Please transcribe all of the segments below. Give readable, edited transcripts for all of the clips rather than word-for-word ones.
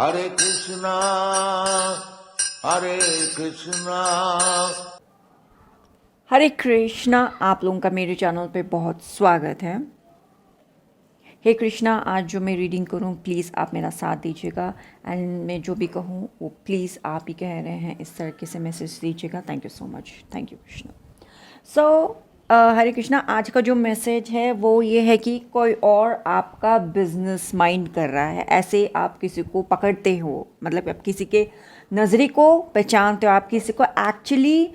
हरे कृष्णा हरे कृष्णा। हरे कृष्णा। आप लोगों का मेरे चैनल पे बहुत स्वागत है। हे कृष्णा, आज जो मैं रीडिंग करूँ प्लीज़ आप मेरा साथ दीजिएगा एंड मैं जो भी कहूँ वो प्लीज़ आप ही कह रहे हैं इस तरीके से मैसेज दीजिएगा। Thank you so much. Thank you Krishna. So Hare Krishna, आज का जो मैसेज है वो ये है कि कोई और आपका बिजनेस माइंड कर रहा है। ऐसे आप किसी को पकड़ते हो, मतलब आप किसी के नज़री को पहचानते हो, आप किसी को एक्चुअली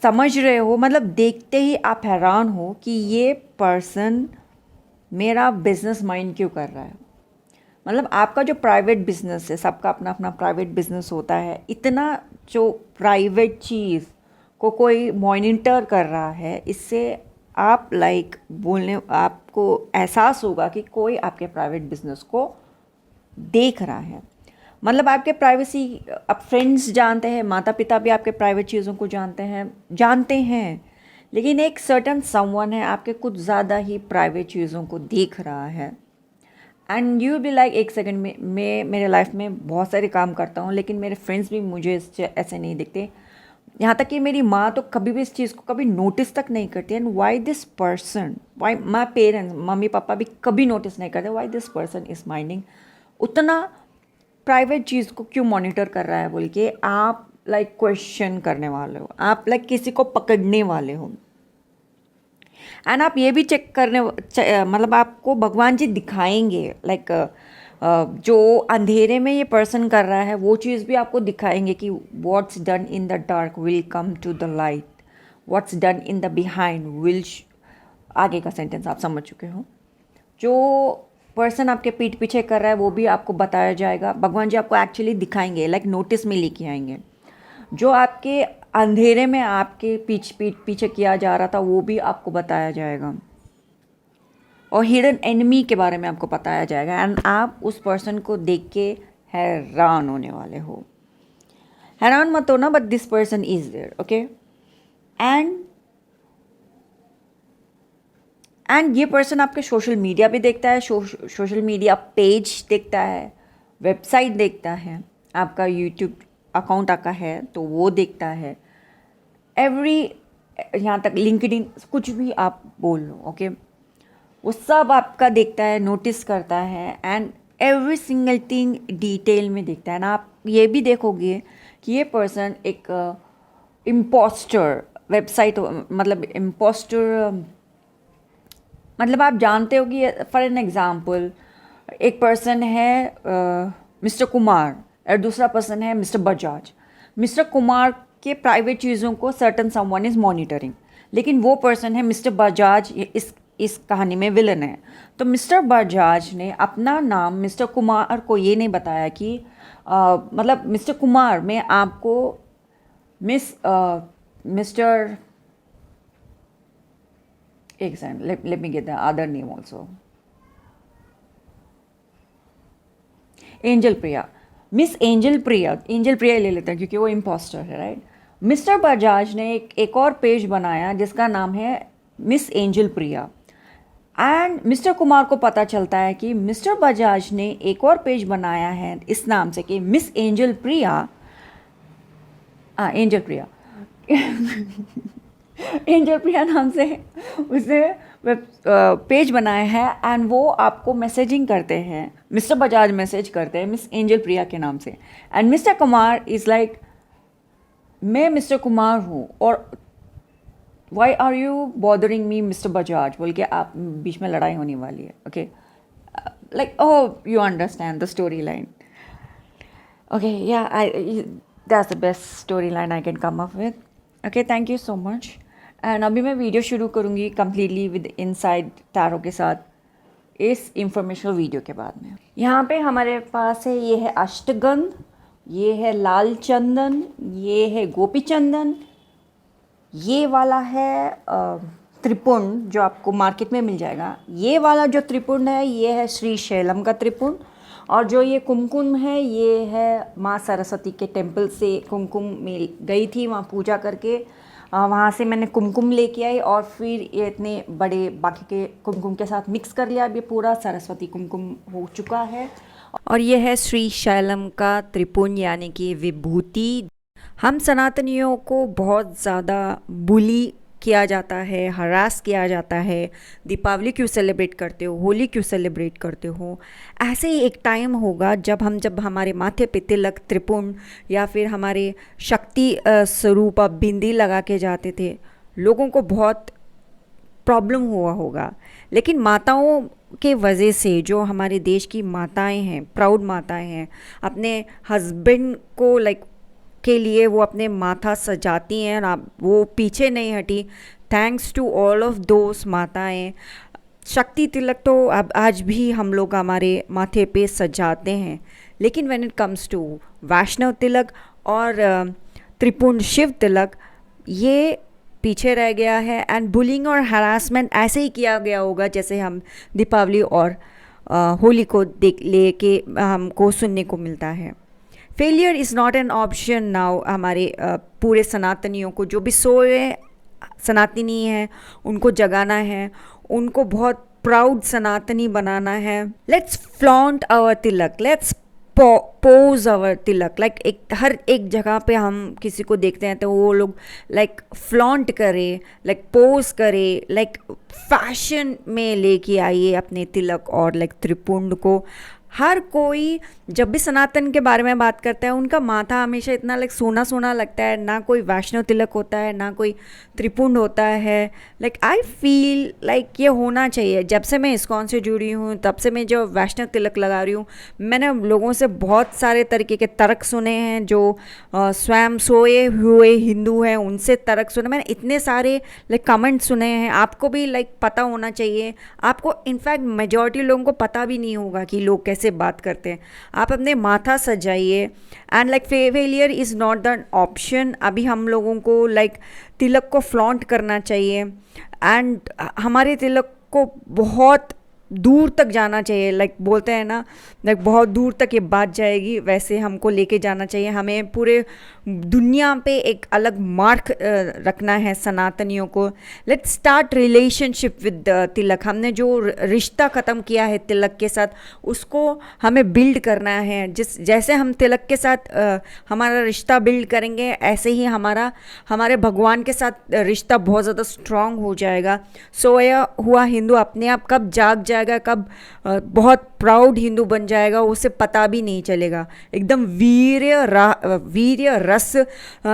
समझ रहे हो, मतलब देखते ही आप हैरान हो कि ये पर्सन मेरा बिजनेस माइंड क्यों कर रहा है। मतलब आपका जो प्राइवेट बिजनेस है, सबका अपना अपना प्राइवेट बिजनेस होता है, इतना जो प्राइवेट चीज़ को कोई मॉनिटर कर रहा है, इससे आप बोलने आपको एहसास होगा कि कोई आपके प्राइवेट बिजनेस को देख रहा है। मतलब आपके प्राइवेसी अब फ्रेंड्स जानते हैं, माता पिता भी आपके प्राइवेट चीज़ों को जानते हैं, लेकिन एक सर्टन समवन है आपके कुछ ज़्यादा ही प्राइवेट चीज़ों को देख रहा है। एंड यू बी लाइक एक सेकंड में, मैं मेरे लाइफ में बहुत सारे काम करता हूँ लेकिन मेरे फ्रेंड्स भी मुझे ऐसे नहीं दिखते। यहाँ तक कि मेरी माँ तो कभी भी इस चीज़ को कभी नोटिस तक नहीं करती। And why this person, why my parents, mummy papa भी कभी नोटिस नहीं करते why this person is minding उतना प्राइवेट चीज़ को क्यों मॉनिटर कर रहा है बोल के आप क्वेश्चन करने वाले हो, आप किसी को पकड़ने वाले हो। एंड आप ये भी चेक मतलब आपको भगवान जी दिखाएंगे जो अंधेरे में ये पर्सन कर रहा है वो चीज़ भी आपको दिखाएंगे कि what's done in the dark will come to the light, what's done in the behind will. आगे का सेंटेंस आप समझ चुके हो। जो पर्सन आपके पीठ पीछे कर रहा है वो भी आपको बताया जाएगा। भगवान जी आपको एक्चुअली दिखाएंगे, नोटिस में लेके आएंगे। जो आपके अंधेरे में आपके पीठ पीछे किया जा रहा था वो भी आपको बताया जाएगा, और हिडन एनिमी के बारे में आपको बताया जाएगा। एंड आप उस पर्सन को देख के हैरान होने वाले हो। हैरान मत होना, but this person is there, okay. And ये पर्सन आपके सोशल मीडिया भी देखता है, सोशल मीडिया पेज देखता है, वेबसाइट देखता है, आपका यूट्यूब अकाउंट आपका है तो वो देखता है, एवरी यहाँ तक लिंक्डइन, कुछ भी आप बोल लो, ओके। वो सब आपका देखता है, नोटिस करता है and every single thing detail में देखता है। ना आप ये भी देखोगे कि ये पर्सन एक इम्पोस्टर वेबसाइट, मतलब इम्पोस्टर, मतलब आप जानते हो कि फॉर एन एग्जाम्पल एक पर्सन है मिस्टर कुमार और दूसरा पर्सन है मिस्टर बजाज। मिस्टर कुमार के प्राइवेट चीज़ों को सर्टन समवन इज़ मॉनिटरिंग, लेकिन वो पर्सन है मिस्टर बजाज, इस कहानी में विलन है। तो मिस्टर बजाज ने अपना नाम मिस्टर कुमार को ये नहीं बताया कि मतलब मिस्टर कुमार में आपको मिस्टर, एक second, let me get the other name also. Angel Priya, miss Angel Priya, Angel Priya ले लेते हैं क्योंकि वो इम्पोस्टर है, राइट। मिस्टर बजाज ने एक और पेज बनाया जिसका नाम है miss Angel Priya. And mister Kumar को पता चलता है कि मिस्टर बजाज ने एक और पेज बनाया है इस नाम से कि miss Angel Priya, Angel Priya Angel प्रिया नाम से उसने पेज बनाया है एंड वो आपको मैसेजिंग करते हैं, मिस्टर बजाज मैसेज करते हैं मिस एंजल प्रिया के नाम से। And mister Kumar is like मैं मिस्टर कुमार हूँ और why are you bothering me mister Bajaj बोल के आप बीच में लड़ाई होने वाली है, okay. Oh you understand the story line, okay. Yeah that's the best story line I can come up with, okay. Thank you so much. And अभी मैं वीडियो शुरू करूँगी कम्प्लीटली विद इनसाइड टैरो के साथ इस इंफॉर्मेशनल वीडियो के बाद में। यहाँ पे हमारे पास है, ये है अष्टगंध, ये है लाल चंदन, ये है गोपी चंदन, ये वाला है त्रिपुंड जो आपको मार्केट में मिल जाएगा। ये वाला जो त्रिपुंड है ये है श्री शैलम का त्रिपुंड, और जो ये कुमकुम है ये है माँ सरस्वती के टेम्पल से कुमकुम में गई थी, वहाँ पूजा करके वहाँ से मैंने कुमकुम लेके आई और फिर ये इतने बड़े बाकी के कुमकुम के साथ मिक्स कर लिया। अब ये पूरा सरस्वती कुमकुम हो चुका है। और यह है श्री शैलम का त्रिपुंड यानी कि विभूति। हम सनातनियों को बहुत ज़्यादा बुली किया जाता है, हरास किया जाता है। दीपावली क्यों सेलिब्रेट करते हो, होली क्यों सेलिब्रेट करते हो? ऐसे ही एक टाइम होगा जब हमारे माथे पे तिलक, त्रिपुंड या फिर हमारे शक्ति स्वरूप बिंदी लगा के जाते थे, लोगों को बहुत प्रॉब्लम हुआ होगा। लेकिन माताओं के वजह से, जो हमारे देश की माताएं हैं, प्राउड माताएं हैं, अपने हस्बैंड को के लिए वो अपने माथा सजाती हैं, और वो पीछे नहीं हटी। Thanks to all of those माताएं। शक्ति तिलक तो अब आज भी हम लोग हमारे माथे पे सजाते हैं, लेकिन व्हेन इट कम्स टू वैष्णव तिलक और त्रिपुंड शिव तिलक, ये पीछे रह गया है। एंड बुलिंग और हरासमेंट ऐसे ही किया गया होगा जैसे हम दीपावली और होली को देख लेके हमको सुनने को मिलता है। Failure is not an option now. हमारे पूरे सनातनियों को, जो भी सोए सनातनी हैं, उनको जगाना है, उनको बहुत प्राउड सनातनी बनाना है। Let's flaunt our tilak, let's pose our tilak. हर एक जगह पे हम किसी को देखते हैं तो वो लोग फ्लॉन्ट करे, पोज करे, फैशन में लेके आइए अपने तिलक और त्रिपुंड को। हर कोई जब भी सनातन के बारे में बात करता है, उनका माथा हमेशा इतना सोना सोना लगता है। ना कोई वैष्णव तिलक होता है, ना कोई त्रिपुंड होता है। आई फील ये होना चाहिए। जब से मैं इस्कॉन से जुड़ी हूँ, तब से मैं जो वैष्णव तिलक लगा रही हूँ, मैंने लोगों से बहुत सारे तरीके के तर्क सुने हैं। जो स्वयं सोए हुए हिंदू हैं, उनसे तर्क सुने मैंने। इतने सारे कमेंट सुने हैं। आपको भी पता होना चाहिए। आपको इनफैक्ट मेजॉरिटी लोगों को पता भी नहीं होगा कि लोग कैसे बात करते हैं। आप अपने माथा सजाइए। And failure is not the option. अभी हम लोगों को तिलक को फ्लॉन्ट करना चाहिए। एंड हमारे तिलक को बहुत दूर तक जाना चाहिए। बोलते हैं ना, बहुत दूर तक ये बात जाएगी, वैसे हमको लेके जाना चाहिए। हमें पूरे दुनिया पे एक अलग मार्क रखना है सनातनियों को। लेट्स स्टार्ट रिलेशनशिप विद तिलक। हमने जो रिश्ता ख़त्म किया है तिलक के साथ, उसको हमें बिल्ड करना है। जैसे हम तिलक के साथ हमारा रिश्ता बिल्ड करेंगे, ऐसे ही हमारे भगवान के साथ रिश्ता बहुत ज़्यादा स्ट्रांग हो जाएगा। सोया हुआ हिंदू अपने आप कब जाग जाएगा, कब बहुत प्राउड हिंदू बन जाएगा, उसे पता भी नहीं चलेगा। एकदम वीर्य रस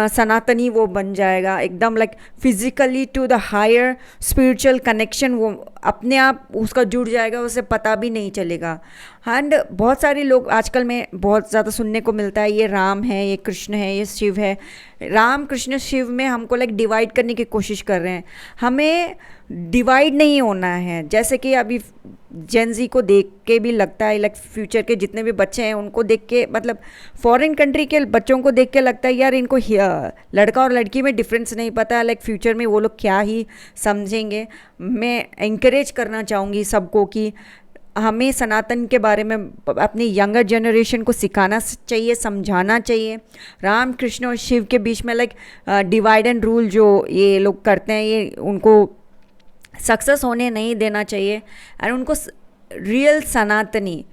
सनातनी वो बन जाएगा। एकदम physically to the higher spiritual connection वो अपने आप उसका जुड़ जाएगा, उसे पता भी नहीं चलेगा। एंड बहुत सारे लोग आजकल में बहुत ज़्यादा सुनने को मिलता है, ये राम है, ये कृष्ण है, ये शिव है। राम कृष्ण शिव में हमको डिवाइड करने की कोशिश कर रहे हैं। हमें डिवाइड नहीं होना है। जैसे कि अभी जेनजी को देख के भी लगता है, फ्यूचर के जितने भी बच्चे हैं उनको देख के, फॉरेन कंट्री के बच्चों को देख के लगता है यार इनको लड़का और लड़की में डिफरेंस नहीं पता। फ्यूचर में वो लोग क्या ही समझेंगे। मैं एनकरेज करना चाहूँगी सबको कि हमें सनातन के बारे में अपनी यंगर जनरेशन को सिखाना चाहिए, समझाना चाहिए। राम कृष्ण और शिव के बीच में डिवाइड एंड रूल जो ये लोग करते हैं, ये उनको सक्सेस होने नहीं देना चाहिए। और उनको रियल सनातनी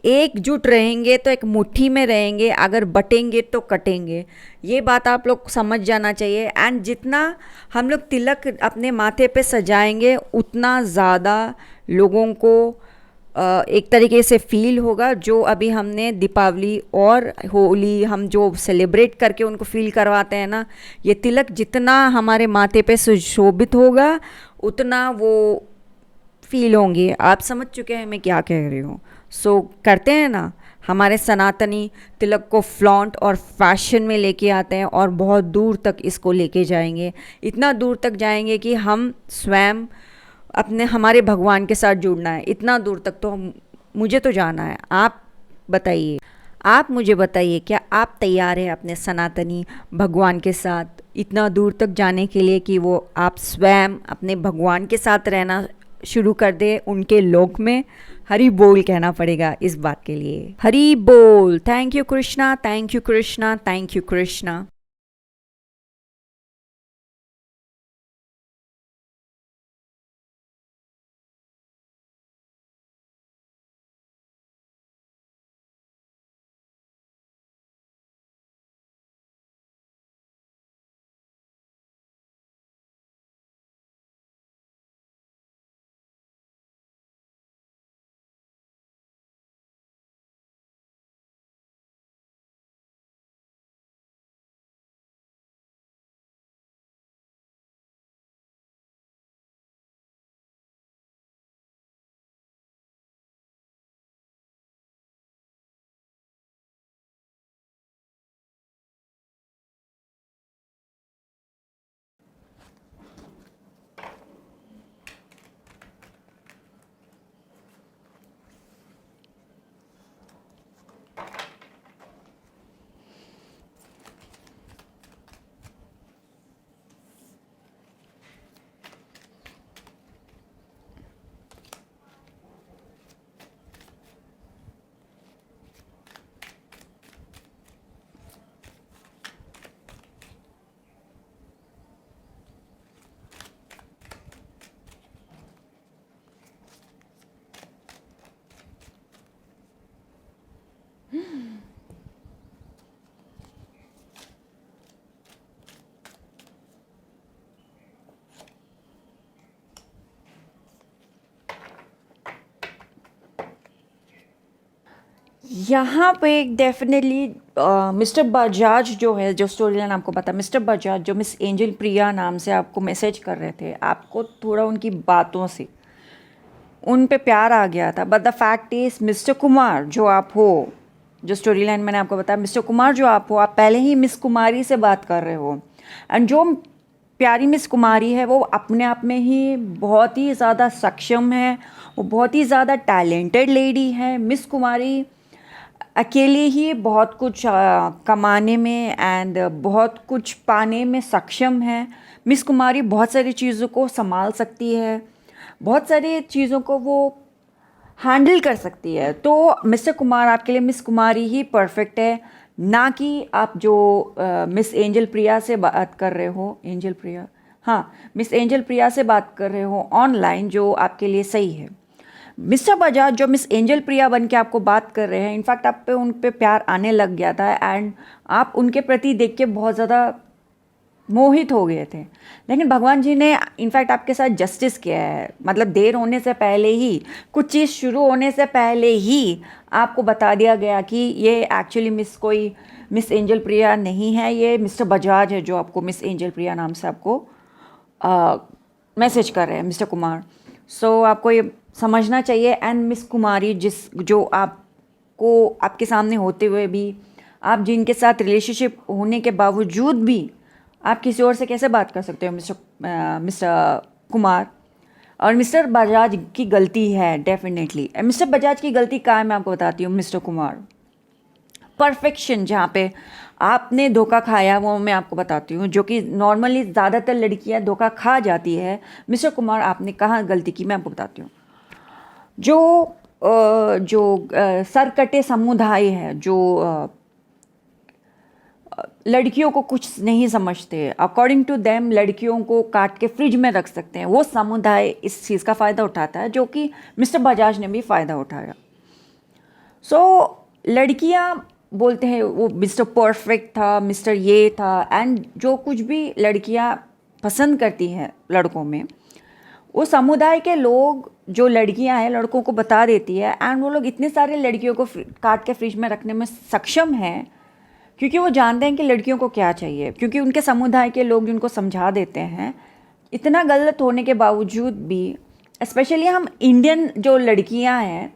एकजुट रहेंगे तो एक मुट्ठी में रहेंगे, अगर बटेंगे तो कटेंगे। ये बात आप लोग समझ जाना चाहिए। एंड जितना हम लोग तिलक अपने माथे पे सजाएंगे, उतना ज़्यादा लोगों को एक तरीके से फील होगा। जो अभी हमने दीपावली और होली हम जो सेलिब्रेट करके उनको फील करवाते हैं ना, ये तिलक जितना हमारे माथे पे सुशोभित होगा, उतना वो फील होंगे। आप समझ चुके हैं मैं क्या कह रही हूँ। सो करते हैं ना, हमारे सनातनी तिलक को फ्लॉन्ट और फैशन में लेके आते हैं, और बहुत दूर तक इसको लेके जाएंगे। इतना दूर तक जाएंगे कि हम स्वयं हमारे भगवान के साथ जुड़ना है। इतना दूर तक तो मुझे तो जाना है। आप बताइए, आप मुझे बताइए, क्या आप तैयार हैं अपने सनातनी भगवान के साथ इतना दूर तक जाने के लिए कि वो आप स्वयं अपने भगवान के साथ रहना शुरू कर दे, उनके लोक में? हरि बोल कहना पड़ेगा इस बात के लिए। हरि बोल। Thank you Krishna, thank you Krishna, thank you Krishna. यहाँ पे डेफिनेटली मिस्टर बजाज जो है, जो स्टोरी लाइन आपको पता है, मिस्टर बजाज जो मिस एंजल प्रिया नाम से आपको मैसेज कर रहे थे, आपको थोड़ा उनकी बातों से उन पे प्यार आ गया था। But the fact is mister Kumar जो आप हो, जो स्टोरी लाइन मैंने आपको बताया, मिस्टर कुमार जो आप हो, आप पहले ही मिस कुमारी से बात कर रहे हो। एंड जो प्यारी मिस कुमारी है वो अपने आप में ही बहुत ही ज़्यादा सक्षम है, वो बहुत ही ज़्यादा टैलेंटेड लेडी है। मिस कुमारी अकेले ही बहुत कुछ कमाने में एंड बहुत कुछ पाने में सक्षम है। मिस कुमारी बहुत सारी चीज़ों को संभाल सकती है, बहुत सारी चीज़ों को वो हैंडल कर सकती है। तो मिस्टर कुमार आपके लिए मिस कुमारी ही परफेक्ट है, ना कि आप जो मिस एंजल प्रिया से बात कर रहे हो। एंजल प्रिया, हाँ, मिस एंजल प्रिया से बात कर रहे हो ऑनलाइन, जो आपके लिए सही है। मिस्टर बजाज जो मिस एंजल प्रिया बन के आपको बात कर रहे हैं, इनफैक्ट आप पे उन पे प्यार आने लग गया था एंड आप उनके प्रति देख के बहुत ज़्यादा मोहित हो गए थे। लेकिन भगवान जी ने इनफैक्ट आपके साथ जस्टिस किया है, मतलब देर होने से पहले ही, कुछ चीज़ शुरू होने से पहले ही आपको बता दिया गया कि ये एक्चुअली मिस एंजल प्रिया नहीं है, ये मिस्टर बजाज है जो आपको मिस एंजल प्रिया नाम से आपको मैसेज कर रहे हैं, मिस्टर कुमार। सो आपको ये समझना चाहिए। एंड मिस कुमारी जो आपको आपके सामने होते हुए भी, आप जिनके साथ रिलेशनशिप होने के बावजूद भी आप किसी और से कैसे बात कर सकते हो मिस्टर कुमार। और मिस्टर बजाज की गलती है डेफिनेटली। मिस्टर बजाज की गलती क्या है मैं आपको बताती हूँ। मिस्टर कुमार परफेक्शन जहाँ पे आपने धोखा खाया वो मैं आपको बताती हूँ, जो कि नॉर्मली ज़्यादातर लड़कियाँ धोखा खा जाती है। मिस्टर कुमार आपने कहाँ गलती की मैं आपको बताती हूँ। जो सरकटे समुदाय है, जो लड़कियों को कुछ नहीं समझते, अकॉर्डिंग टू देम लड़कियों को काट के फ्रिज में रख सकते हैं, वो समुदाय इस चीज़ का फ़ायदा उठाता है, जो कि मिस्टर बजाज ने भी फ़ायदा उठाया। लड़कियां बोलते हैं वो मिस्टर परफेक्ट था, मिस्टर ये था, एंड जो कुछ भी लड़कियां पसंद करती हैं लड़कों में, वो समुदाय के लोग, जो लड़कियां हैं, लड़कों को बता देती है। एंड वो लोग इतने सारे लड़कियों को काट के फ्रिज में रखने में सक्षम हैं क्योंकि वो जानते हैं कि लड़कियों को क्या चाहिए, क्योंकि उनके समुदाय के लोग जिनको समझा देते हैं। इतना गलत होने के बावजूद भी, स्पेशली हम इंडियन जो लड़कियां हैं,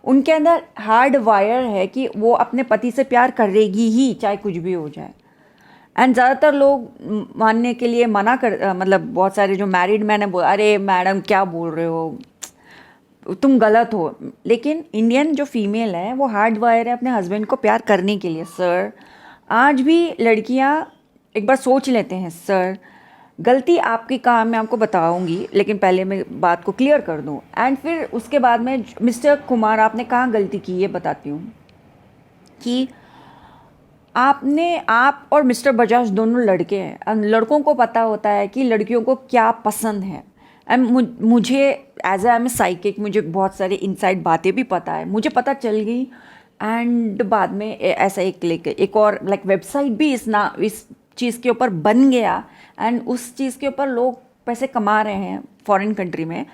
उनके अंदर हार्ड वायर है कि वो अपने पति से प्यार करेगी ही, चाहे कुछ भी हो जाए। एंड ज़्यादातर लोग मानने के लिए मना कर, मतलब बहुत सारे जो मैरिड मैन है अरे मैडम क्या बोल रहे हो, तुम गलत हो। लेकिन इंडियन जो फीमेल है वो हार्ड वायर है अपने हस्बैंड को प्यार करने के लिए। सर, आज भी लड़कियां एक बार सोच लेते हैं। सर, गलती आपकी कहाँ मैं आपको बताऊंगी, लेकिन पहले मैं बात को क्लियर कर दूं एंड फिर उसके बाद में मिस्टर कुमार आपने कहाँ गलती की ये बताती हूँ। कि आप और मिस्टर बजाज दोनों लड़के हैं, लड़कों को पता होता है कि लड़कियों को क्या पसंद है। एंड मुझे एज आई एम साइकिक, मुझे बहुत सारी इनसाइड बातें भी पता है, मुझे पता चल गई। एंड बाद में ऐसा एक और वेबसाइट भी इस चीज़ के ऊपर बन गया एंड उस चीज़ के ऊपर लोग पैसे कमा रहे हैं फॉरेन कंट्री में।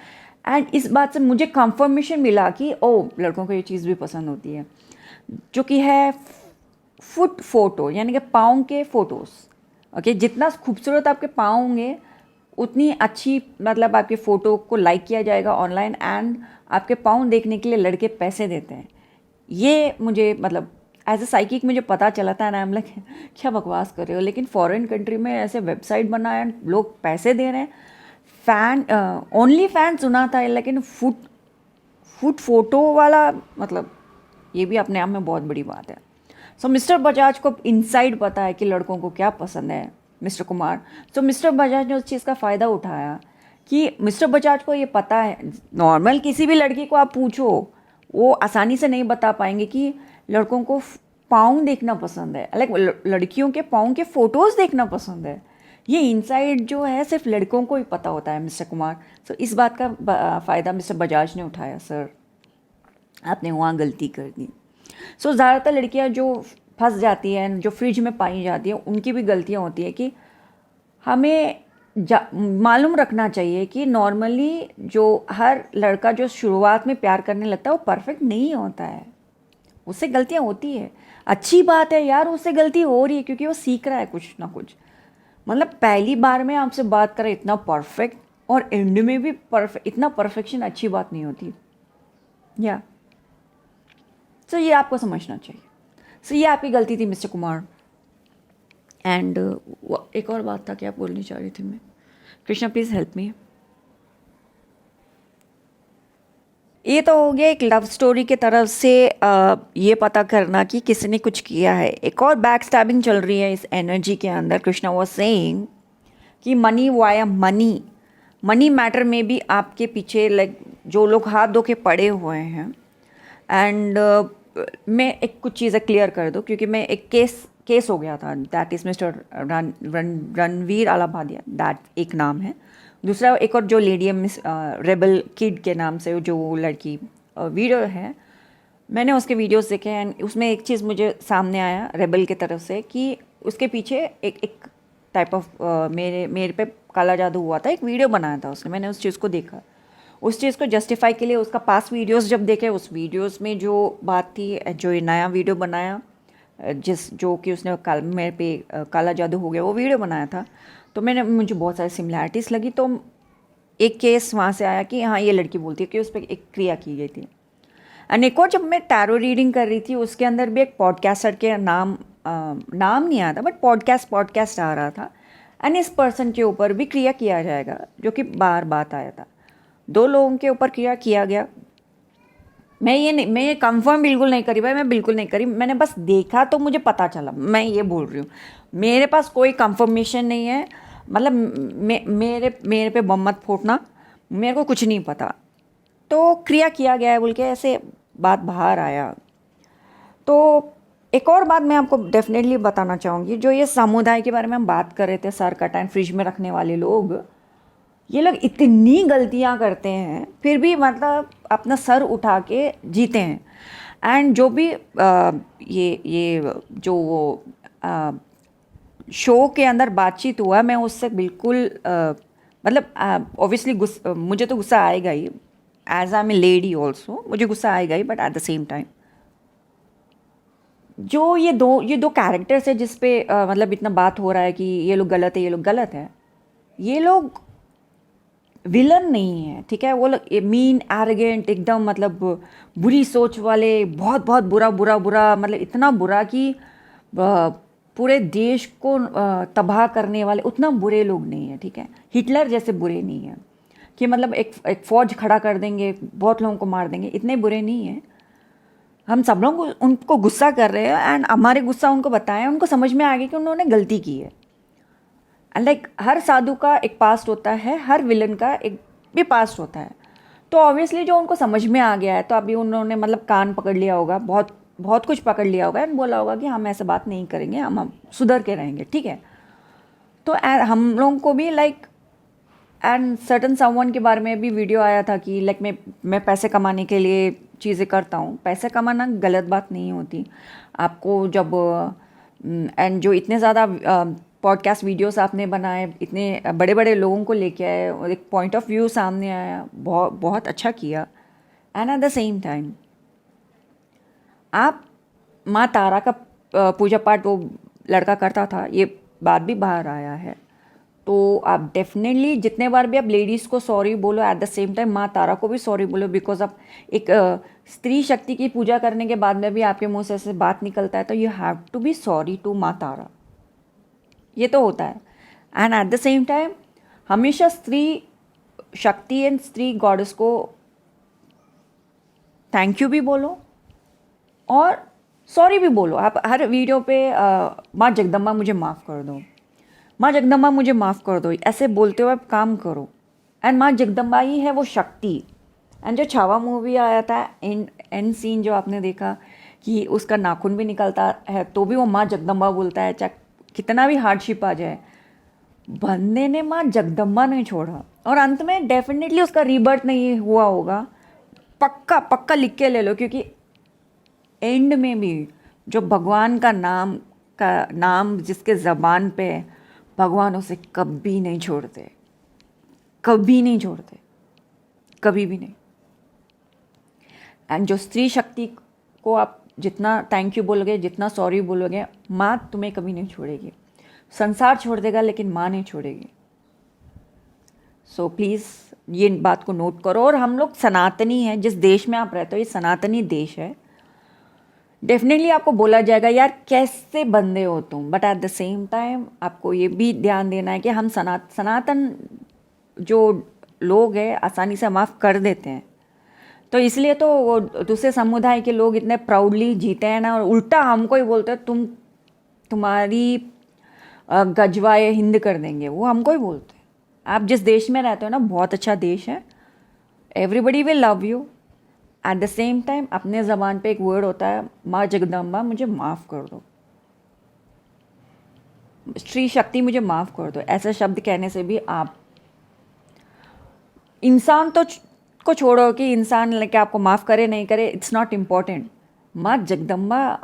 एंड इस बात से मुझे कंफर्मेशन मिला कि ओ, लड़कों को ये चीज़ भी पसंद होती है, जो कि है फुट फोटो, यानी कि पाँव के फ़ोटोज़। ओके, जितना खूबसूरत आपके पाँव होंगे उतनी अच्छी, मतलब आपके फ़ोटो को लाइक किया जाएगा ऑनलाइन एंड आपके पाँव देखने के लिए लड़के पैसे देते हैं। ये मुझे, मतलब एज ए साइकिक मुझे पता चला था ना, हम लोग क्या बकवास कर रहे हो, लेकिन फॉरेन कंट्री में ऐसे वेबसाइट बनाए लोग पैसे दे रहे हैं। ओनली फैन सुना था, लेकिन फुट फोटो वाला, मतलब ये भी अपने आप में बहुत बड़ी बात है। सो मिस्टर बजाज को इनसाइड पता है कि लड़कों को क्या पसंद है, मिस्टर कुमार। सो मिस्टर बजाज ने उस चीज़ का फ़ायदा उठाया कि मिस्टर बजाज को ये पता है। नॉर्मल किसी भी लड़की को आप पूछो, वो आसानी से नहीं बता पाएंगे कि लड़कों को पाँव देखना पसंद है, लड़कियों के पाँव के फ़ोटोज़ देखना पसंद है। ये इनसाइड जो है सिर्फ लड़कों को ही पता होता है, मिस्टर कुमार। सो इस बात का फ़ायदा मिस्टर बजाज ने उठाया। सर, आपने वहाँ गलती कर दी। सो ज़्यादातर लड़कियाँ जो फंस जाती हैं, जो फ्रिज में पाई जाती हैं, उनकी भी गलतियाँ होती है कि हमें मालूम रखना चाहिए कि नॉर्मली जो हर लड़का जो शुरुआत में प्यार करने लगता है वो परफेक्ट नहीं होता है। उससे गलतियाँ होती है, अच्छी बात है यार, उससे गलती हो रही है क्योंकि वो सीख रहा है कुछ ना कुछ। मतलब पहली बार में आपसे बात करें इतना परफेक्ट, और एंड में भी परफेक्ट, इतना परफेक्शन अच्छी बात नहीं होती। या सो ये आपको समझना चाहिए। सो ये आपकी गलती थी मिस्टर कुमार। एंड एक और बात था, क्या बोलनी चाह रही थी मैं? Krishna please help me. ये तो हो गया एक लव स्टोरी के तरफ से ये पता करना कि किसने कुछ किया है। एक और बैक स्टैबिंग चल रही है इस एनर्जी के अंदर। कृष्णा वाज सेइंग कि money via money, money matter में भी आपके पीछे लाइक जो लोग हाथ धो के पड़े हुए हैं। एंड मैं एक कुछ चीज़ें क्लियर कर दूँ, क्योंकि मैं एक केस हो गया था। That is mister Ranveer Allahabadia, that एक नाम है। दूसरा एक और जो लेडी है मिस रेबल किड के नाम से जो लड़की, वीडियो है, मैंने उसके वीडियोस देखे एंड उसमें एक चीज़ मुझे सामने आया रेबल की तरफ से कि उसके पीछे एक टाइप ऑफ मेरे पे काला जादू हुआ था। एक वीडियो बनाया था उसने, मैंने उस चीज़ को देखा। उस चीज़ को जस्टिफाई के लिए उसका पास वीडियोस जब देखे, उस वीडियोस में जो बात थी, जो ये नया वीडियो बनाया जो कि उसने मेरे पे काला जादू हो गया वो वीडियो बनाया था, तो मुझे बहुत सारी सिमिलैरिटीज़ लगी। तो एक केस वहाँ से आया कि हाँ ये लड़की बोलती है कि उस पर एक क्रिया की गई थी। एंड एक और जब मैं टैरो रीडिंग कर रही थी उसके अंदर भी एक पॉडकास्टर के नाम नहीं आया था, बट पॉडकास्ट आ रहा था। एंड इस पर्सन के ऊपर भी क्रिया किया जाएगा, जो कि बार बात आया था। 2 लोगों के ऊपर क्रिया किया गया। मैं ये कंफर्म बिल्कुल नहीं करी भाई, मैं बिल्कुल नहीं करी, मैंने बस देखा तो मुझे पता चला, मैं ये बोल रही हूँ। मेरे पास कोई कंफर्मेशन नहीं है, मतलब मेरे पे बम मत फूटना, मेरे को कुछ नहीं पता। तो क्रिया किया गया है बोल के ऐसे बात बाहर आया। तो एक और बात मैं आपको डेफिनेटली बताना चाहूँगी, जो ये समुदाय के बारे में हम बात कर रहे थे, सर कट एंड फ्रिज में रखने वाले लोग, ये लोग इतनी गलतियां करते हैं फिर भी मतलब अपना सर उठा के जीते हैं। एंड जो भी ये जो वो शो के अंदर बातचीत हुआ, मैं उससे बिल्कुल मतलब ऑब्वियसली मुझे तो गुस्सा आएगा ही, as I am a lady also मुझे गुस्सा आएगा ही, but at the same time जो ये दो कैरेक्टर्स है जिस पे मतलब इतना बात हो रहा है कि ये लोग गलत है, ये लोग गलत है, ये लोग विलन नहीं है, ठीक है? वो लोग मीन एरोगेंट एकदम मतलब बुरी सोच वाले, बहुत बहुत बुरा बुरा बुरा, मतलब इतना बुरा कि पूरे देश को तबाह करने वाले उतना बुरे लोग नहीं है, ठीक है? हिटलर जैसे बुरे नहीं है कि मतलब एक फौज खड़ा कर देंगे, बहुत लोगों को मार देंगे, इतने बुरे नहीं है। हम सब लोग उनको गुस्सा कर रहे हैं एंड हमारे गुस्सा उनको बताएं, उनको समझ में आ गया कि उन्होंने गलती की है। एंड लाइक हर साधु का एक पास्ट होता है, हर विलन का एक भी पास्ट होता है। तो ऑब्वियसली जो उनको समझ में आ गया है, तो अभी उन्होंने मतलब कान पकड़ लिया होगा, बहुत बहुत कुछ पकड़ लिया होगा एंड बोला होगा कि हम ऐसे बात नहीं करेंगे, हम सुधर के रहेंगे, ठीक है? तो हम लोगों को भी लाइक एंड सर्टन समवन के बारे में भी वीडियो आया था कि लाइक मैं पैसे कमाने के लिए चीज़ें करता हूँ। पैसे कमाना गलत बात नहीं होती। आपको जब एंड जो इतने ज़्यादा पॉडकास्ट वीडियोस आपने बनाए, इतने बड़े बड़े लोगों को लेके आए और एक पॉइंट ऑफ व्यू सामने आया, बहुत बहुत अच्छा किया। And at the same time आप माँ तारा का पूजा पाठ वो लड़का करता था, ये बात भी बाहर आया है। तो आप डेफिनेटली जितने बार भी आप लेडीज़ को सॉरी बोलो, एट द सेम टाइम माँ तारा को भी सॉरी बोलो, बिकॉज आप एक स्त्री शक्ति की पूजा करने के बाद में भी आपके मुंह से ऐसे बात निकलता है, तो you have to be sorry to Maa Tara. ये तो होता है। And at the same time हमेशा स्त्री शक्ति एंड स्त्री गॉडेस को थैंक यू भी बोलो और सॉरी भी बोलो। आप हर वीडियो पे माँ जगदम्बा मुझे माफ़ कर दो, माँ जगदम्बा मुझे माफ़ कर दो, ऐसे बोलते हुए आप काम करो। एंड माँ जगदम्बा ही है वो शक्ति। एंड जो छावा मूवी आया था, एंड सीन जो आपने देखा कि उसका नाखून भी निकलता है तो भी वो माँ जगदम्बा बोलता है, चाहे कितना भी हार्डशिप आ जाए। बंदे ने माँ जगदम्बा नहीं छोड़ा और अंत में डेफिनेटली उसका रीबर्थ नहीं हुआ होगा, पक्का पक्का लिख के ले लो, क्योंकि एंड में भी जो भगवान का नाम जिसके ज़बान पे भगवान उसे कभी नहीं छोड़ते, कभी नहीं छोड़ते, कभी भी नहीं। एंड जो स्त्री शक्ति को आप जितना थैंक यू बोलोगे, जितना सॉरी बोलोगे, माँ तुम्हें कभी नहीं छोड़ेगी। संसार छोड़ देगा लेकिन माँ नहीं छोड़ेगी। सो प्लीज़ ये बात को नोट करो। और हम लोग सनातनी हैं, जिस देश में आप रहते हो ये सनातनी देश है। डेफिनेटली आपको बोला जाएगा यार कैसे बंदे हो तुम, but at the same time आपको ये भी ध्यान देना है कि हम सनातन जो लोग हैं आसानी से माफ़ कर देते हैं। तो इसलिए तो वो दूसरे समुदाय के लोग इतने प्राउडली जीते हैं ना, और उल्टा हमको ही बोलते हैं तुम्हारी गजवाए हिंद कर देंगे, वो हमको ही बोलते हैं। आप जिस देश में रहते हो ना बहुत अच्छा देश है, everybody will love you. Eight the same time अपने ज़बान पे एक वर्ड होता है, माँ जगदम्बा मुझे माफ़ कर दो, श्री शक्ति मुझे माफ़ कर दो। ऐसे शब्द कहने से भी आप इंसान तो को छोड़ो कि इंसान लेके आपको माफ़ करे नहीं करे, इट्स नॉट इम्पॉर्टेंट। माँ जगदम्बा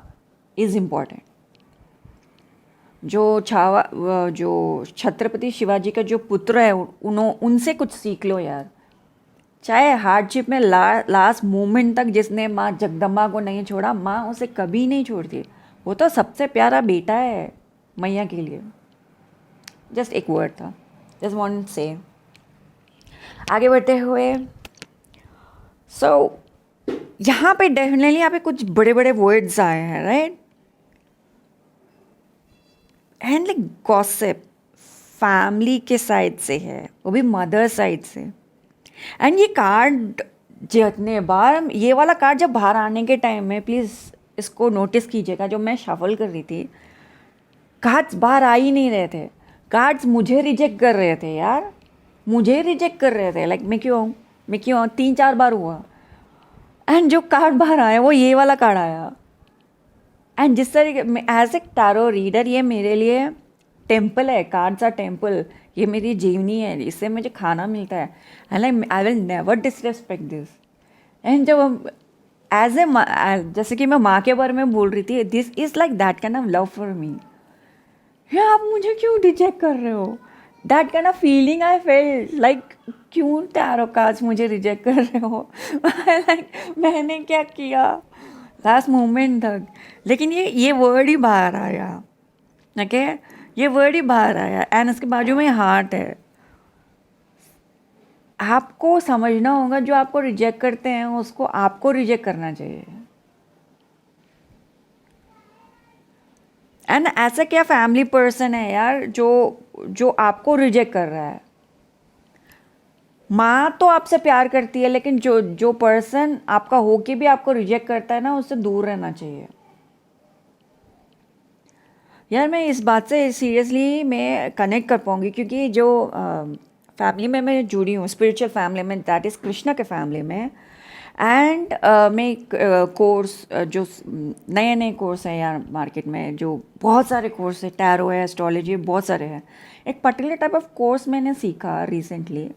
इज़ इम्पॉर्टेंट। जो छत्रपति शिवाजी का जो पुत्र है उनसे कुछ सीख लो यार। चाहे हार्डशिप में लास्ट मोमेंट तक जिसने माँ जगदम्बा को नहीं छोड़ा, माँ उसे कभी नहीं छोड़ती। वो तो सबसे प्यारा बेटा है मैया के लिए। जस्ट एक वर्ड था, जस्ट वांट से। आगे बढ़ते हुए यहाँ पे डेफिनेटली यहाँ पे कुछ बड़े बड़े वर्ड्स आए हैं, right. And like gossip family के साइड से है, वो भी मदर साइड से। एंड ये कार्ड जितने बार, ये वाला कार्ड जब बाहर आने के टाइम में प्लीज़ इसको नोटिस कीजिएगा, जो मैं शफल कर रही थी कार्ड्स बाहर आ ही नहीं रहे थे। कार्ड्स मुझे रिजेक्ट कर रहे थे यार, मुझे रिजेक्ट कर रहे थे। लाइक मैं क्यों 3-4 बार हुआ। एंड जो कार्ड बाहर आया वो ये वाला कार्ड आया। एंड जिस तरीके एज ए टैरो रीडर ये मेरे लिए टेम्पल है, कार्ड्स आर टेम्पल। ये मेरी जीवनी है, इससे मुझे खाना मिलता है। And like I will never disrespect this. And जब एज ए जैसे कि मैं माँ के बारे में बोल रही थी, this is like that kind of love for me. या आप मुझे क्यों रिजेक्ट कर रहे हो, that kind of feeling I felt. Like क्यों टैरो कार्ड्स मुझे रिजेक्ट कर रहे हो लाइक मैंने क्या किया लास्ट मोमेंट तक। लेकिन ये वर्ड ही बाहर आया, ओके ये वर्ड ही बाहर आया। एंड उसके बाजू में हार्ट है। आपको समझना होगा जो आपको रिजेक्ट करते हैं उसको आपको रिजेक्ट करना चाहिए। एंड ऐसा क्या फैमिली पर्सन है यार जो आपको रिजेक्ट कर रहा है। माँ तो आपसे प्यार करती है, लेकिन जो पर्सन आपका होके भी आपको रिजेक्ट करता है ना, उससे दूर रहना चाहिए। यार मैं इस बात से सीरियसली मैं कनेक्ट कर पाऊँगी, क्योंकि जो फैमिली में मैं जुड़ी हूँ, स्पिरिचुअल फैमिली में, दैट इज़ कृष्णा के फैमिली में। एंड मैं कोर्स जो नए कोर्स हैं यार मार्केट में, जो बहुत सारे कोर्स है, टैरो है, एस्ट्रोलॉजी, बहुत सारे हैं। एक पर्टिकुलर टाइप ऑफ कोर्स मैंने सीखा रिसेंटली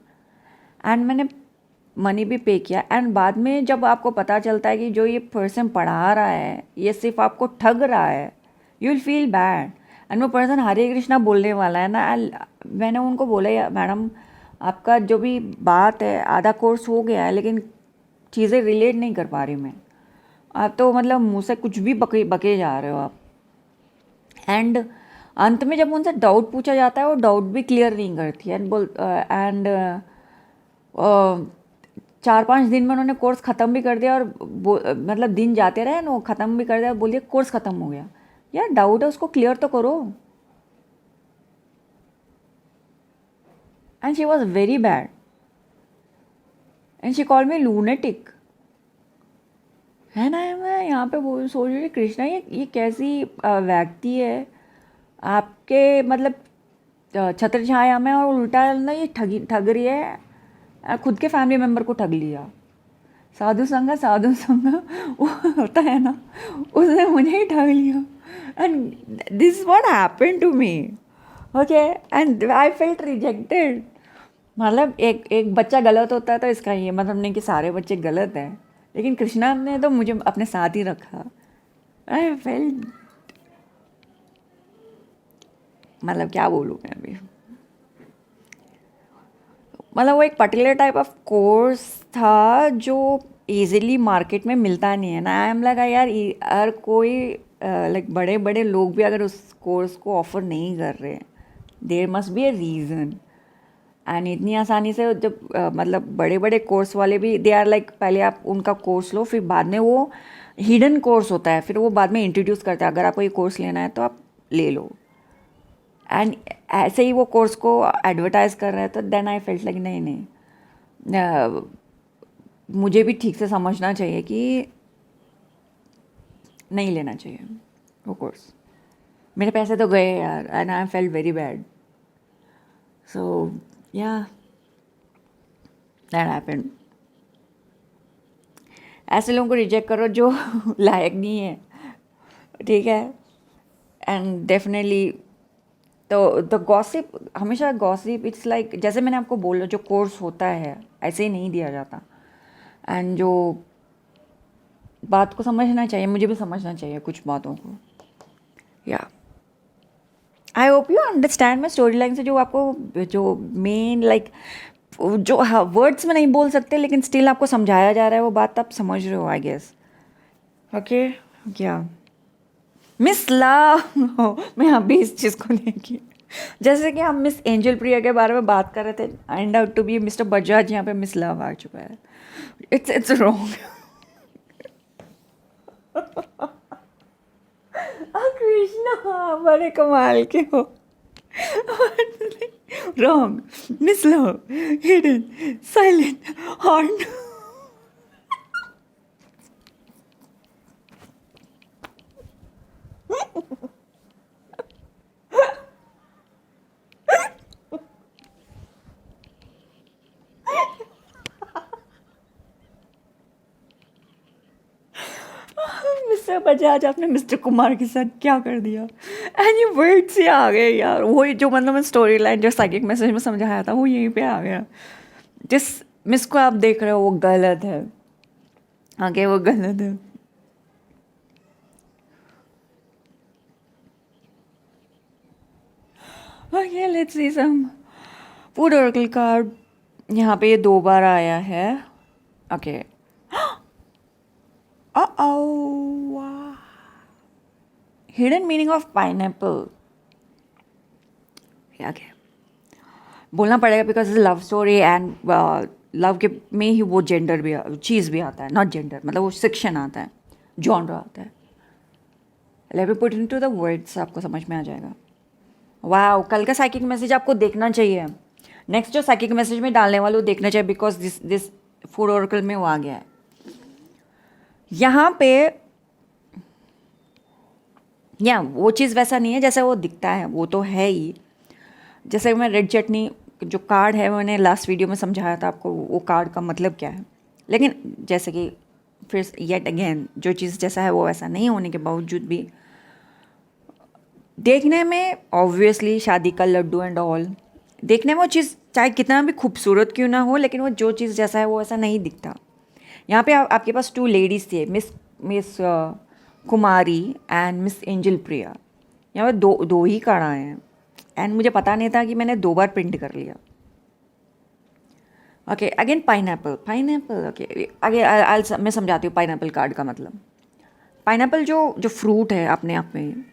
एंड मैंने मनी भी पे किया। एंड बाद में जब आपको पता चलता है कि जो ये पर्सन पढ़ा रहा है ये सिर्फ आपको ठग रहा है, you will feel bad. And वो पर्सन हरे कृष्णा बोलने वाला है ना, मैंने उनको बोला मैडम आपका जो भी बात है आधा कोर्स हो गया है, लेकिन चीज़ें रिलेट नहीं कर पा रही मैं। आप तो मतलब मुँह से कुछ भी बके जा रहे हो आप। एंड अंत में जब उनसे डाउट पूछा जाता है वो डाउट भी क्लियर नहीं करती है। एंड 4-5 दिन में उन्होंने कोर्स ख़त्म भी कर दिया, और मतलब दिन जाते रहे ना, वो ख़त्म भी कर दिया, बोलिए कोर्स ख़त्म हो गया। यार डाउट है उसको क्लियर तो करो। And she was very bad and she call me lunatic. है ना, मैं यहाँ पे सोच रही कृष्णा ये कैसी व्यक्ति है आपके मतलब छत्र छाया में, और उल्टा ना ये ठग रही है, खुद के फैमिली मेम्बर को ठग लिया। साधु संग वो होता है ना, उसने मुझे ही ठग लिया। And this what happened to me, okay. And I felt rejected. मतलब एक बच्चा गलत होता है तो इसका ये मतलब नहीं कि सारे बच्चे गलत हैं, लेकिन कृष्णा ने तो मुझे अपने साथ ही रखा। आई फेल्ट, मतलब क्या बोलूँ मैं अभी। मतलब वो एक पर्टिकुलर टाइप ऑफ कोर्स था जो इजीली मार्केट में मिलता नहीं है ना। आई एम लाइक यार, हर कोई लाइक बड़े बड़े लोग भी अगर उस कोर्स को ऑफर नहीं कर रहे, there must be a reason. And इतनी आसानी से जब मतलब बड़े बड़े कोर्स वाले भी दे आर लाइक, पहले आप उनका कोर्स लो, फिर बाद में वो हिडन कोर्स होता है, फिर वो बाद में इंट्रोड्यूस करता है, अगर आपको ये कोर्स लेना है तो आप ले लो। एंड ऐसे ही वो कोर्स को एडवर्टाइज कर रहे हैं, तो देन आई फेल्ट लाइक नहीं नहीं, मुझे भी ठीक से समझना चाहिए कि नहीं लेना चाहिए वो कोर्स। मेरे पैसे तो गए यार, and I felt very bad. So yeah that happened. ऐसे लोगों को रिजेक्ट करो जो लायक नहीं है, ठीक है। एंड डेफिनेटली तो द गॉसिप, हमेशा गॉसिप इट्स लाइक, जैसे मैंने आपको बोला, जो कोर्स होता है ऐसे ही नहीं दिया जाता। एंड जो बात को समझना चाहिए, मुझे भी समझना चाहिए कुछ बातों को। या I hope you understand my story line से, जो आपको जो मेन लाइक जो वर्ड्स में नहीं बोल सकते लेकिन स्टिल आपको समझाया जा रहा है, वो बात आप समझ रहे हो आई गेस। ओके क्या मिस लव मैं अभी इस चीज़ को लेके, जैसे कि हम मिस एंजल प्रिया के बारे में बात कर रहे थे, and out to be mister Bajaj, यहाँ पे मिस लव आ चुका है। It's wrong. कृष्णा बड़े कमाल के हो। Wrong, miss love, hidden, silent, horn. Mister Bajaj, आपने मिस्टर कुमार के साथ क्या कर दिया? एंड ये वर्ड्स ही आ गए यार, वही जो मतलब मैं स्टोरी लाइन जो साइकिक मैसेज में समझाया था वो यहीं पे आ गया। जिस मिस को आप देख रहे हो वो गलत है, आगे वो गलत है। Okay let's see some food oracle card. यहाँ पे ये 2 बार आया है। Okay hidden meaning of pineapple, क्या क्या बोलना पड़ेगा because is love story, and love के में ही वो जेंडर भी चीज़ भी आता है, नॉट जेंडर मतलब वो सेक्शन आता है, जॉनर आता है। Let me put into the words, आपको समझ में आ जाएगा। वाह, कल का साइकिक मैसेज आपको देखना चाहिए। नेक्स्ट जो साइकिक मैसेज में डालने वाले वो देखना चाहिए, बिकॉज दिस फूड ओरेकल में वो आ गया है। यहाँ पे या वो चीज़ वैसा नहीं है जैसा वो दिखता है, वो तो है ही। जैसे मैं रेड चटनी जो कार्ड है, मैंने लास्ट वीडियो में समझाया था आपको वो कार्ड का मतलब क्या है। लेकिन जैसे कि फिर येट अगेन, जो चीज़ जैसा है वो वैसा नहीं होने के बावजूद भी देखने में ऑब्वियसली शादी का लड्डू एंड ऑल, देखने में वो चीज़ चाहे कितना भी खूबसूरत क्यों ना हो, लेकिन वो जो चीज़ जैसा है वो वैसा नहीं दिखता। यहाँ पे आपके पास 2 लेडीज़ थे, miss Kumari and miss Angel Priya. यहाँ पे दो ही कार्ड आए हैं, एंड मुझे पता नहीं था कि मैंने 2 बार प्रिंट कर लिया। ओके अगेन पाइनएप्पल ओके आगे मैं समझाती हूँ पाइनएप्पल कार्ड का मतलब। पाइनएप्पल जो फ्रूट है अपने आप में,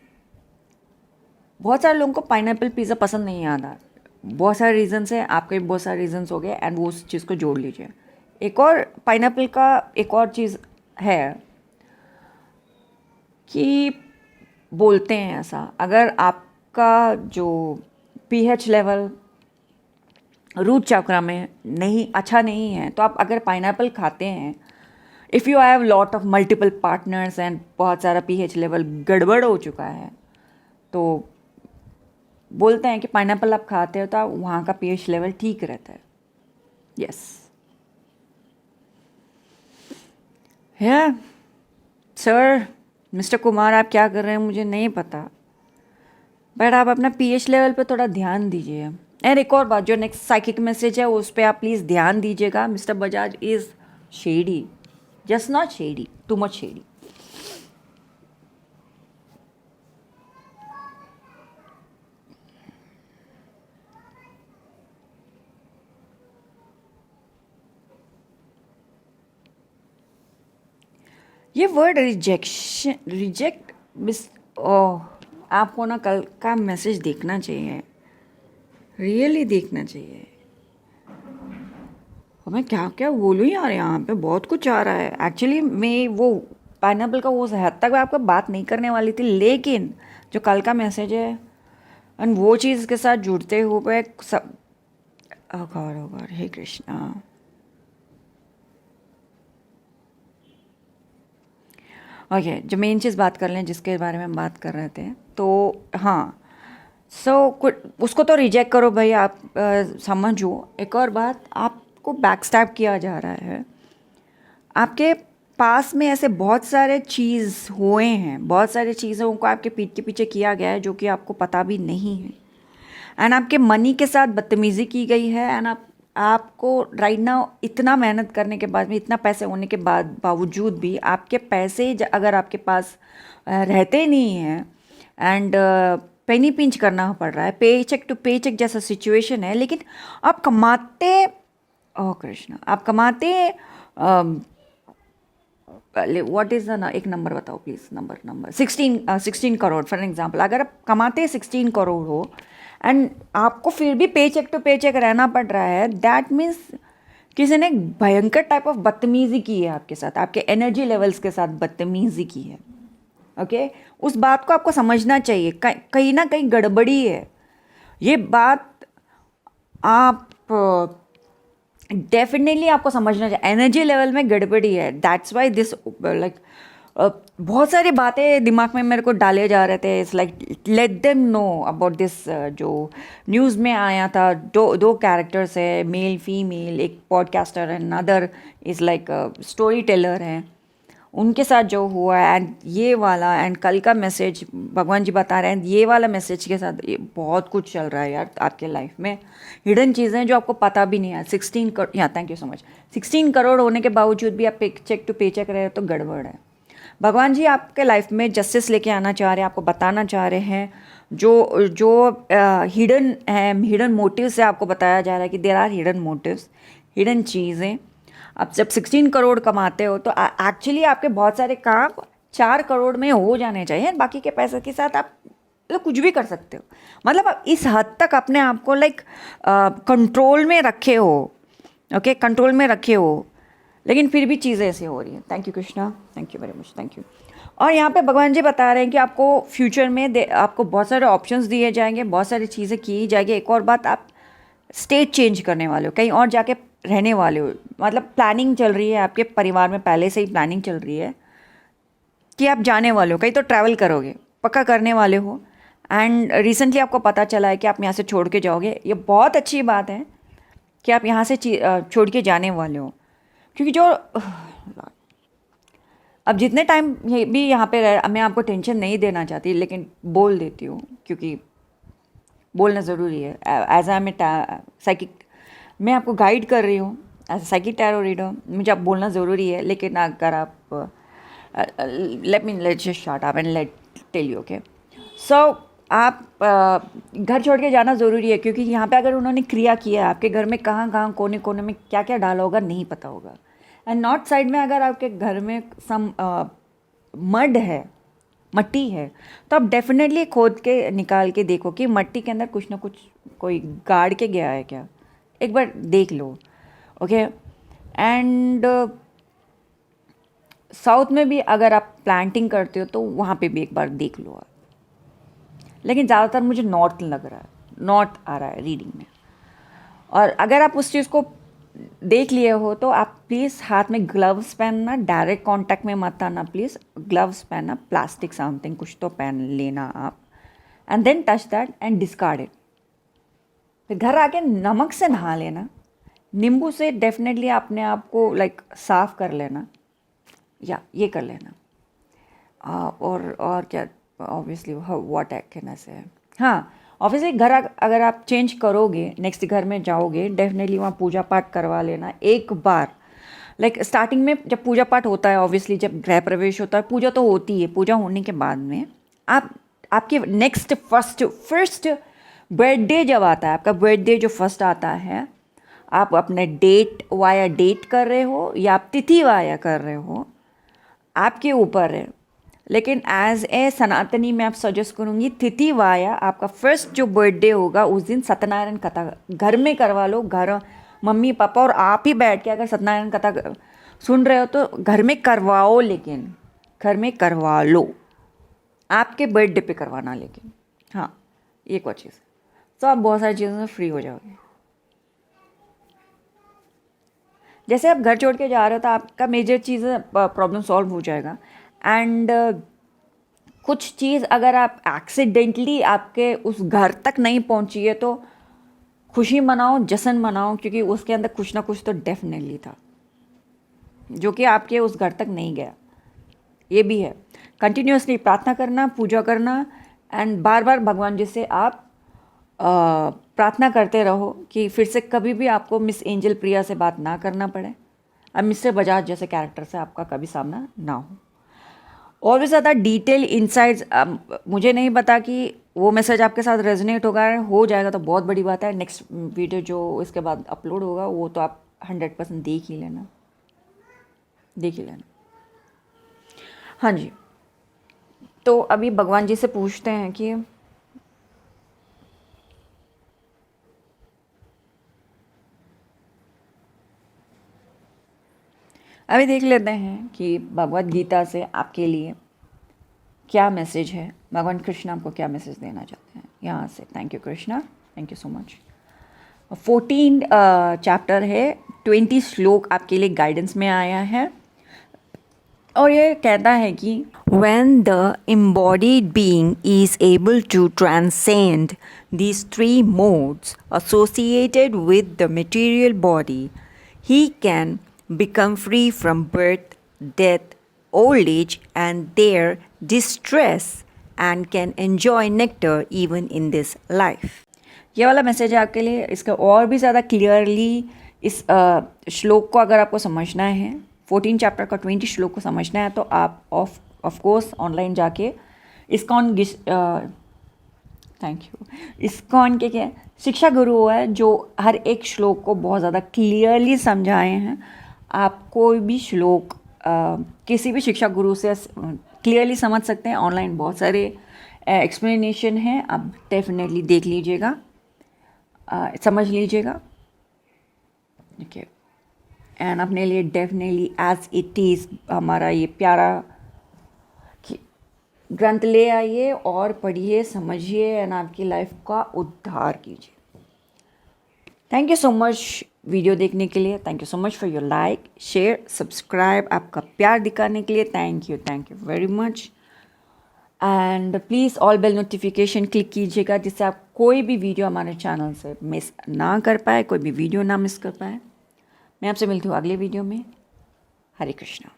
बहुत सारे लोगों को पाइनएप्पल पिज़्ज़ा पसंद नहीं आता। बहुत सारे रीजंस हैं, आपके भी बहुत सारे रीजंस हो गए, एंड वो उस चीज़ को जोड़ लीजिए। एक और पाइनएप्पल का एक और चीज़ है कि बोलते हैं ऐसा, अगर आपका जो पीएच लेवल रूट चक्र में नहीं अच्छा नहीं है, तो आप अगर पाइनएप्पल खाते हैं, if you have lot of multiple partners and बहुत सारा पीएच लेवल गड़बड़ हो चुका है, तो बोलते हैं कि पाइनएप्पल आप खाते हो तो आप वहाँ का पीएच लेवल ठीक रहता है। यस है सर, मिस्टर कुमार आप क्या कर रहे हैं मुझे नहीं पता, बट आप अपना पीएच लेवल पे थोड़ा ध्यान दीजिए। और एक और बात, जो नेक्स्ट साइकिक मैसेज है उस पर आप प्लीज़ ध्यान दीजिएगा। Mister Bajaj is shady, just not shady, too much shady. ये वर्ड रिजेक्शन, रिजेक्ट मिस, ओह, आपको ना कल का मैसेज देखना चाहिए, रियली देखना चाहिए। और मैं क्या क्या बोलूँ यार, यहाँ पे बहुत कुछ आ रहा है। एक्चुअली मैं वो पाइनएप्पल का उस हद तक मैं आपको बात नहीं करने वाली थी, लेकिन जो कल का मैसेज है एंड वो चीज़ के साथ जुड़ते हुए सब, oh God, हे कृष्णा। ओके, जो मेन चीज़ बात कर लें जिसके बारे में हम बात कर रहे थे, तो हाँ, कुछ उसको तो रिजेक्ट करो भाई, आप समझो। एक और बात, आपको बैकस्टैब किया जा रहा है। आपके पास में ऐसे बहुत सारे चीज़ हुए हैं, बहुत सारी चीज़ों को आपके पीठ के पीछे किया गया है जो कि आपको पता भी नहीं है। एंड आपके मनी के साथ बदतमीज़ी की गई है। एंड आपको राइट नाउ इतना मेहनत करने के बाद में, इतना पैसे होने के बावजूद भी आपके पैसे अगर आपके पास रहते नहीं हैं एंड पेनी पिंच करना पड़ रहा है, पे चेक टू पे चेक जैसा सिचुएशन है, लेकिन आप कमाते, ओह कृष्णा, आप कमाते व्हाट इज़ द, एक नंबर बताओ please, number 16 crore for example. अगर आप कमाते 16 करोड़ हो एंड आपको फिर भी पे चेक टू पे चेक रहना पड़ रहा है, दैट मीन्स किसी ने भयंकर टाइप ऑफ बदतमीज़ी की है आपके साथ, आपके एनर्जी लेवल्स के साथ बदतमीज़ी की है। ओके, उस बात को आपको समझना चाहिए, कहीं ना कहीं गड़बड़ी है। ये बात आप डेफिनेटली आपको समझना चाहिए, एनर्जी लेवल में गड़बड़ी है। दैट्स वाई दिस लाइक बहुत सारी बातें दिमाग में मेरे को डाले जा रहे थे। It's like let them know about this. जो न्यूज़ में आया था, दो कैरेक्टर्स है, मेल फीमेल, एक podcaster and other is like story teller हैं, उनके साथ जो हुआ है। एंड ये वाला, एंड कल का मैसेज भगवान जी बता रहे हैं, ये वाला मैसेज के साथ ये बहुत कुछ चल रहा है यार आपके लाइफ में, हिडन चीज़ें जो आपको पता भी नहीं है। 16 करोड़, या thank you so much, 16 crore होने के बावजूद भी आप पे चेक टू पे चेक रहे हो तो गड़बड़ है। भगवान जी आपके लाइफ में जस्टिस लेके आना चाह रहे हैं, आपको बताना चाह रहे हैं जो जो हिडन है, हिडन मोटिव से आपको बताया जा रहा है कि there are hidden motives, hidden चीज़ें। आप जब 16 करोड़ कमाते हो तो एक्चुअली आपके बहुत सारे काम 4 करोड़ में हो जाने चाहिए, बाकी के पैसे के साथ आप कुछ भी कर सकते हो। मतलब आप इस हद तक अपने आप को लाइक कंट्रोल में रखे हो, ओके, कंट्रोल में रखे हो, लेकिन फिर भी चीज़ें ऐसी हो रही हैं। Thank you Krishna, thank you very much, thank you. और यहाँ पे भगवान जी बता रहे हैं कि आपको फ्यूचर में आपको बहुत सारे ऑप्शंस दिए जाएंगे, बहुत सारी चीज़ें की जाएगी। एक और बात, आप स्टेट चेंज करने वाले हो, कहीं और जाके रहने वाले हो। मतलब प्लानिंग चल रही है आपके परिवार में, पहले से ही प्लानिंग चल रही है कि आप जाने वाले हो, कहीं तो ट्रैवल करोगे, पक्का करने वाले हो। एंड रिसेंटली आपको पता चला है कि आप यहाँ से छोड़ के जाओगे। ये बहुत अच्छी बात है कि आप यहाँ से छोड़ के जाने वाले हो, क्योंकि जो अब जितने टाइम भी यहाँ पे मैं आपको टेंशन नहीं देना चाहती, लेकिन बोल देती हूँ क्योंकि बोलना ज़रूरी है। As I am a psychic, मैं आपको गाइड कर रही हूँ as a psychic tarot reader, मुझे आप बोलना ज़रूरी है। लेकिन अगर आप let just shut up and let tell you, okay. So आप घर छोड़ के जाना ज़रूरी है, क्योंकि यहाँ पे अगर उन्होंने क्रिया किया है आपके घर में, कहाँ कहाँ कोने कोने में क्या क्या डाला होगा नहीं पता होगा। एंड नॉर्थ साइड में अगर आपके घर में सम मड है, मट्टी है, तो आप डेफिनेटली खोद के निकाल के देखो कि मट्टी के अंदर कुछ ना कुछ कोई गाड़ के गया है क्या, एक बार देख लो, ओके। एंड साउथ में भी अगर आप प्लांटिंग करते हो तो वहाँ पे भी एक बार देख लो आप। लेकिन ज़्यादातर मुझे नॉर्थ लग रहा है, नॉर्थ आ रहा है रीडिंग में। और अगर आप उस चीज़ को देख लिए हो तो आप प्लीज़ हाथ में ग्लव्स पहनना, डायरेक्ट कांटेक्ट में मत आना प्लीज़। ग्लव्स पहनना, प्लास्टिक समथिंग कुछ तो पहन लेना आप, and then touch that and discard it. फिर घर आके नमक से नहा लेना, नींबू से डेफिनेटली अपने आप को लाइक साफ कर लेना, या ये कर लेना। और क्या, ऑब्वियसली व्हाट कैन आई से, हाँ ऑब्वियसली घर अगर आप चेंज करोगे, नेक्स्ट घर में जाओगे, डेफिनेटली वहाँ पूजा पाठ करवा लेना एक बार। लाइक स्टार्टिंग में जब पूजा पाठ होता है, ऑब्वियसली जब गृह प्रवेश होता है, पूजा तो होती है। पूजा होने के बाद में आपके नेक्स्ट फर्स्ट बर्थडे जब आता है, आपका बर्थडे जो फर्स्ट आता है, आप अपने डेट वाया डेट कर रहे हो या आप तिथि वाया कर रहे हो, आपके ऊपर है, लेकिन एज ए सनातनी मैं आप सजेस्ट करूँगी तिथि वाया आपका फर्स्ट जो बर्थडे होगा उस दिन सत्यनारायण कथा घर में करवा लो। घर मम्मी पापा और आप ही बैठ के अगर सत्यनारायण कथा सुन रहे हो तो घर में करवाओ, लेकिन घर में करवा लो, आपके बर्थडे पे करवाना। लेकिन हाँ, एक और चीज़, तो आप बहुत सारी चीज़ों से फ्री हो जाओगे। जैसे आप घर छोड़ के जा रहे हो तो आपका मेजर चीज़ प्रॉब्लम सॉल्व हो जाएगा। एंड कुछ चीज़ अगर आप एक्सीडेंटली आपके उस घर तक नहीं पहुंची है तो खुशी मनाओ, जश्न मनाओ, क्योंकि उसके अंदर कुछ ना कुछ तो डेफिनेटली था जो कि आपके उस घर तक नहीं गया। ये भी है, कंटिन्यूसली प्रार्थना करना, पूजा करना, एंड बार बार भगवान जी से आप प्रार्थना करते रहो कि फिर से कभी भी आपको मिस एंजल प्रिया से बात ना करना पड़े और मिस्टर बजाज जैसे कैरेक्टर से आपका कभी सामना ना हो। और भी ज़्यादा डिटेल इनसाइट्स मुझे नहीं पता कि वो मैसेज आपके साथ रेजोनेट हो जाएगा तो बहुत बड़ी बात है। नेक्स्ट वीडियो जो इसके बाद अपलोड होगा वो तो आप 100% देख ही लेना। हाँ जी, तो अभी भगवान जी से पूछते हैं कि अभी देख लेते हैं कि भगवद गीता से आपके लिए क्या मैसेज है, भगवान कृष्ण आपको क्या मैसेज देना चाहते हैं यहाँ से। Thank you Krishna, thank you so much. 14 chapter है, 20 श्लोक आपके लिए गाइडेंस में आया है और ये कहता है कि when the embodied being is able to transcend these 3 modes associated with the material body, he can become free from birth, death, old age and their distress and can enjoy nectar even in this life. ये वाला message है आपके लिए। इसका और भी ज़्यादा clearly इस श्लोक को अगर आपको समझना है, 14 चैप्टर का 20 श्लोक को समझना है तो आप ऑफ कोर्स ऑनलाइन जाके इस्कॉन के क्या शिक्षा गुरु है जो हर एक श्लोक को बहुत ज़्यादा क्लियरली समझाए हैं। आप कोई भी श्लोक किसी भी शिक्षा गुरु से क्लियरली समझ सकते हैं। ऑनलाइन बहुत सारे एक्सप्लेनेशन हैं, आप डेफिनेटली देख लीजिएगा, समझ लीजिएगा, ठीक है। एंड अपने लिए डेफिनेटली एज इट इज़ हमारा ये प्यारा ग्रंथ ले आइए और पढ़िए, समझिए एंड आपकी लाइफ का उद्धार कीजिए। थैंक यू सो मच वीडियो देखने के लिए। Thank you so much for your like, share, subscribe, आपका प्यार दिखाने के लिए thank you very much. And please all bell notification click कीजिएगा जिससे आप कोई भी वीडियो हमारे चैनल से मिस ना कर पाए, कोई भी वीडियो ना मिस कर पाए। मैं आपसे मिलती हूँ अगले वीडियो में। हरे कृष्णा।